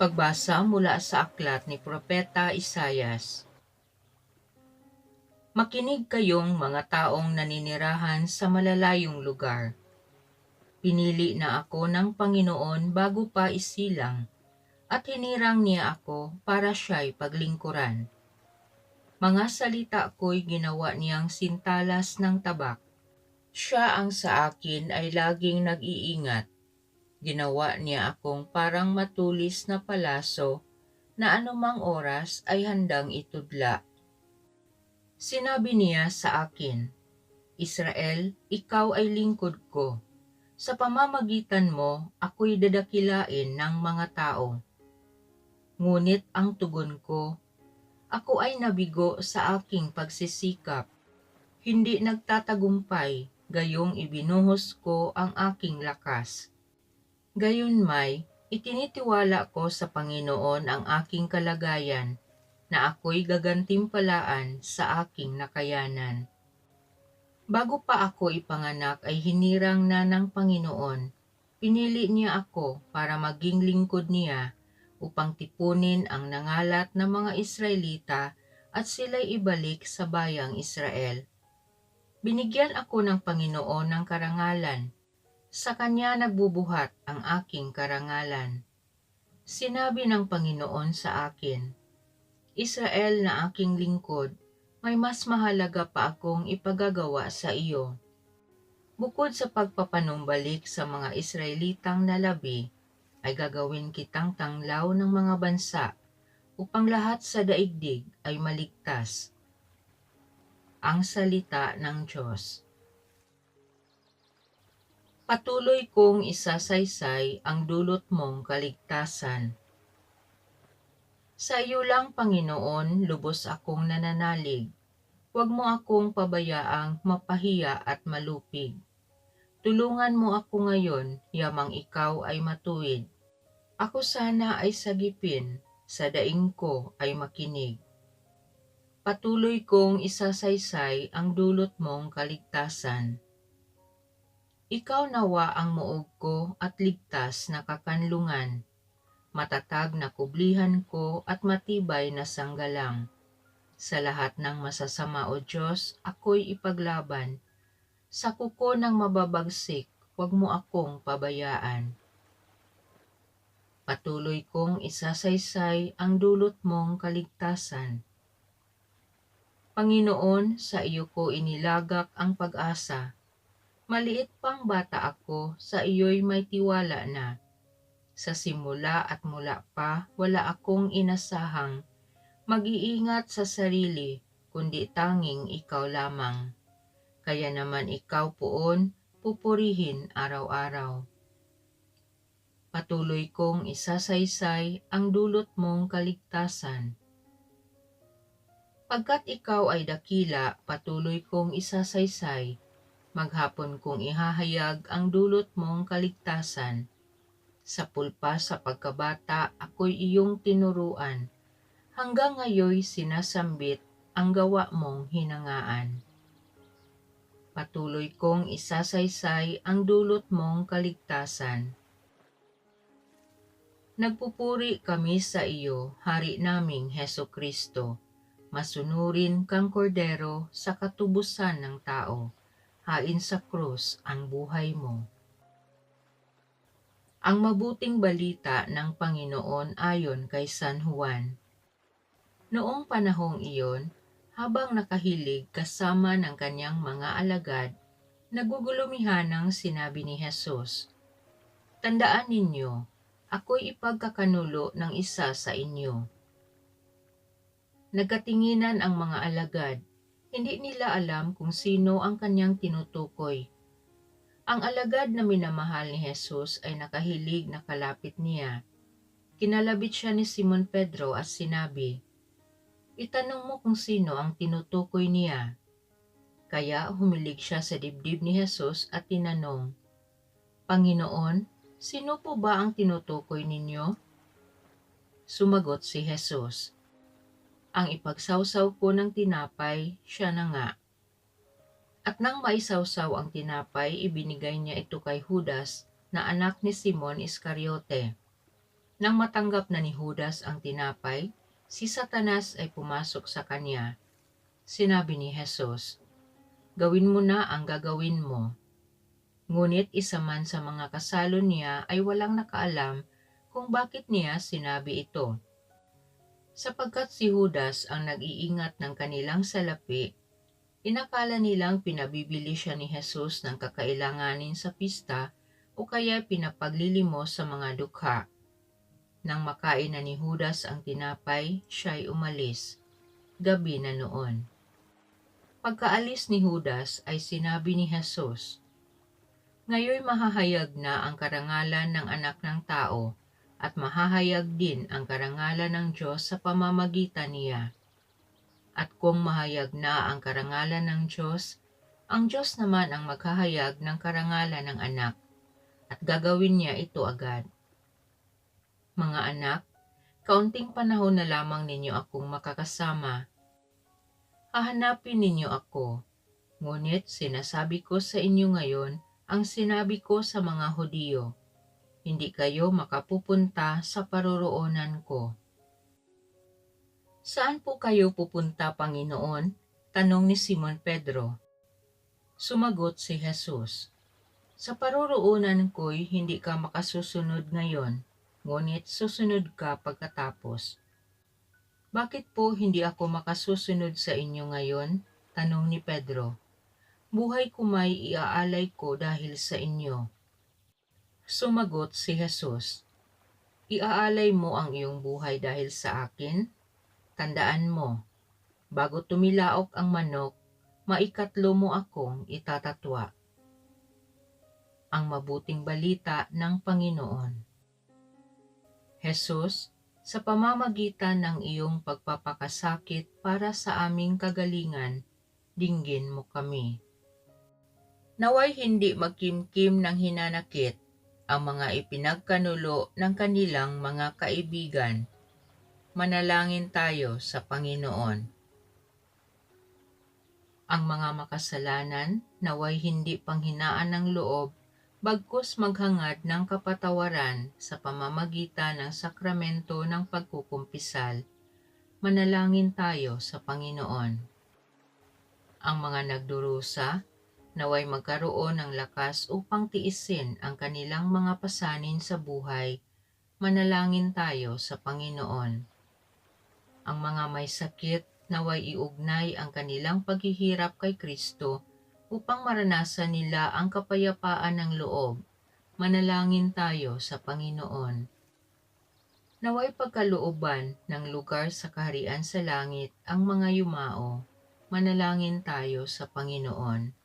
Pagbasa mula sa aklat ni Propeta Isayas. Makinig kayong mga taong naninirahan sa malalayong lugar. Pinili na ako ng Panginoon bago pa isilang, at hinirang niya ako para siya'y paglingkuran. Mga salita ko'y ginawa niyang sintalas ng tabak. Siya ang sa akin ay laging nag-iingat. Ginawa niya akong parang matulis na palaso na anumang oras ay handang itudla. Sinabi niya sa akin, Israel, ikaw ay lingkod ko. Sa pamamagitan mo, ako'y dadakilain ng mga tao. Ngunit ang tugon ko, ako ay nabigo sa aking pagsisikap. Hindi nagtatagumpay, gayong ibinuhos ko ang aking lakas. Gayunmay, itinitiwala ko sa Panginoon ang aking kalagayan, na ako'y gagantimpalaan sa aking nakayanan. Bago pa ako ipanganak ay hinirang na ng Panginoon. Pinili niya ako para maging lingkod niya upang tipunin ang nangalat na mga Israelita at sila'y ibalik sa bayang Israel. Binigyan ako ng Panginoon ng karangalan. Sa Kanya nagbubuhat ang aking karangalan. Sinabi ng Panginoon sa akin, Israel na aking lingkod, may mas mahalaga pa akong ipagagawa sa iyo. Bukod sa pagpapanumbalik sa mga Israelitang nalabi, ay gagawin kitang tanglaw ng mga bansa upang lahat sa daigdig ay maligtas. Ang salita ng Diyos. Patuloy kong isasaysay ang dulot mong kaligtasan. Sa iyo lang, Panginoon, lubos akong nananalig. Huwag mo akong pabayaang mapahiya at malupig. Tulungan mo ako ngayon, yamang ikaw ay matuwid. Ako sana ay sagipin, sa daing ko ay makinig. Patuloy kong isasaysay ang dulot mong kaligtasan. Ikaw nawa ang muog ko at ligtas na kakanlungan, matatag na kublihan ko at matibay na sanggalang. Sa lahat ng masasama o Diyos, ako'y ipaglaban. Sa kuko ng mababagsik, huwag mo akong pabayaan. Patuloy kong isasaysay ang dulot mong kaligtasan. Panginoon, sa iyo ko inilagak ang pag-asa. Maliit pang bata ako, sa iyo'y may tiwala na. Sa simula at mula pa, wala akong inasahang mag-iingat sa sarili, kundi tanging ikaw lamang. Kaya naman ikaw poon, pupurihin araw-araw. Patuloy kong isasaysay ang dulot mong kaligtasan. Pagkat ikaw ay dakila, patuloy kong isasaysay. Maghapon kong ihahayag ang dulot mong kaligtasan. Sa pulpa sa pagkabata, ako'y iyong tinuruan. Hanggang ngayoy sinasambit ang gawa mong hinangaan. Patuloy kong isasaysay ang dulot mong kaligtasan. Nagpupuri kami sa iyo, Hari naming Heso Kristo. Masunurin kang kordero sa katubusan ng tao. Hain sa krus ang buhay mo. Ang mabuting balita ng Panginoon ayon kay San Juan. Noong panahong iyon, habang nakahilig kasama ng kanyang mga alagad, nagugulumihanang sinabi ni Jesus, Tandaan ninyo, ako'y ipagkakanulo ng isa sa inyo. Nagkatinginan ang mga alagad, hindi nila alam kung sino ang kanyang tinutukoy. Ang alagad na minamahal ni Jesus ay nakahilig na kalapit niya. Kinalabit siya ni Simon Pedro at sinabi, Itanong mo kung sino ang tinutukoy niya. Kaya humilig siya sa dibdib ni Jesus at tinanong, Panginoon, sino po ba ang tinutukoy ninyo? Sumagot si Jesus, Ang ipagsawsaw ko ng tinapay, siya na nga. At nang maisawsaw ang tinapay, ibinigay niya ito kay Judas na anak ni Simon Iscariote. Nang matanggap na ni Judas ang tinapay, si Satanas ay pumasok sa kanya. Sinabi ni Jesus, "Gawin mo na ang gagawin mo." Ngunit isa man sa mga kasalo niya ay walang nakaalam kung bakit niya sinabi ito. Sapagkat si Judas ang nag-iingat ng kanilang salapi, inakala nilang pinabibili siya ni Jesus ng kakailanganin sa pista o kaya pinapaglilimos sa mga dukha. Nang makain na ni Judas ang tinapay, siya'y umalis. Gabi na noon. Pagkaalis ni Judas ay sinabi ni Jesus, "Ngayoy mahahayag na ang karangalan ng Anak ng Tao at mahahayag din ang karangalan ng Diyos sa pamamagitan niya. At kung mahayag na ang karangalan ng Diyos, ang Diyos naman ang maghahayag ng karangalan ng Anak at gagawin niya ito agad. Mga anak, kaunting panahon na lamang ninyo akong makakasama. Hahanapin ninyo ako, ngunit sinasabi ko sa inyo ngayon ang sinabi ko sa mga Hudiyo, hindi kayo makapupunta sa paroroonan ko." "Saan po kayo pupunta, Panginoon?" tanong ni Simon Pedro. Sumagot si Jesus, "Sa paroroonan ko'y hindi ka makasusunod ngayon, ngunit susunod ka pagkatapos." "Bakit po hindi ako makasusunod sa inyo ngayon?" tanong ni Pedro. "Buhay ko may iaalay ko dahil sa inyo." Sumagot si Jesus, "Iaalay mo ang iyong buhay dahil sa akin? Tandaan mo, bago tumilaok ang manok, maikatlo mo akong itatatwa." Ang mabuting balita ng Panginoon. Jesus, sa pamamagitan ng iyong pagpapakasakit para sa aming kagalingan, dinggin mo kami. Naway hindi magkimkim ng hinanakit ang mga ipinagkanulo ng kanilang mga kaibigan. Manalangin tayo sa Panginoon. Ang mga makasalanan naway hindi panghinaan ng loob, bagkus maghangad ng kapatawaran sa pamamagitan ng sakramento ng pagkukumpisal. Manalangin tayo sa Panginoon. Ang mga nagdurusa naway magkaroon ng lakas upang tiisin ang kanilang mga pasanin sa buhay. Manalangin tayo sa Panginoon. Ang mga may sakit naway iugnay ang kanilang paghihirap kay Kristo upang maranasan nila ang kapayapaan ng loob. Manalangin tayo sa Panginoon. Naway pagkalooban ng lugar sa kaharian sa langit ang mga yumao. Manalangin tayo sa Panginoon.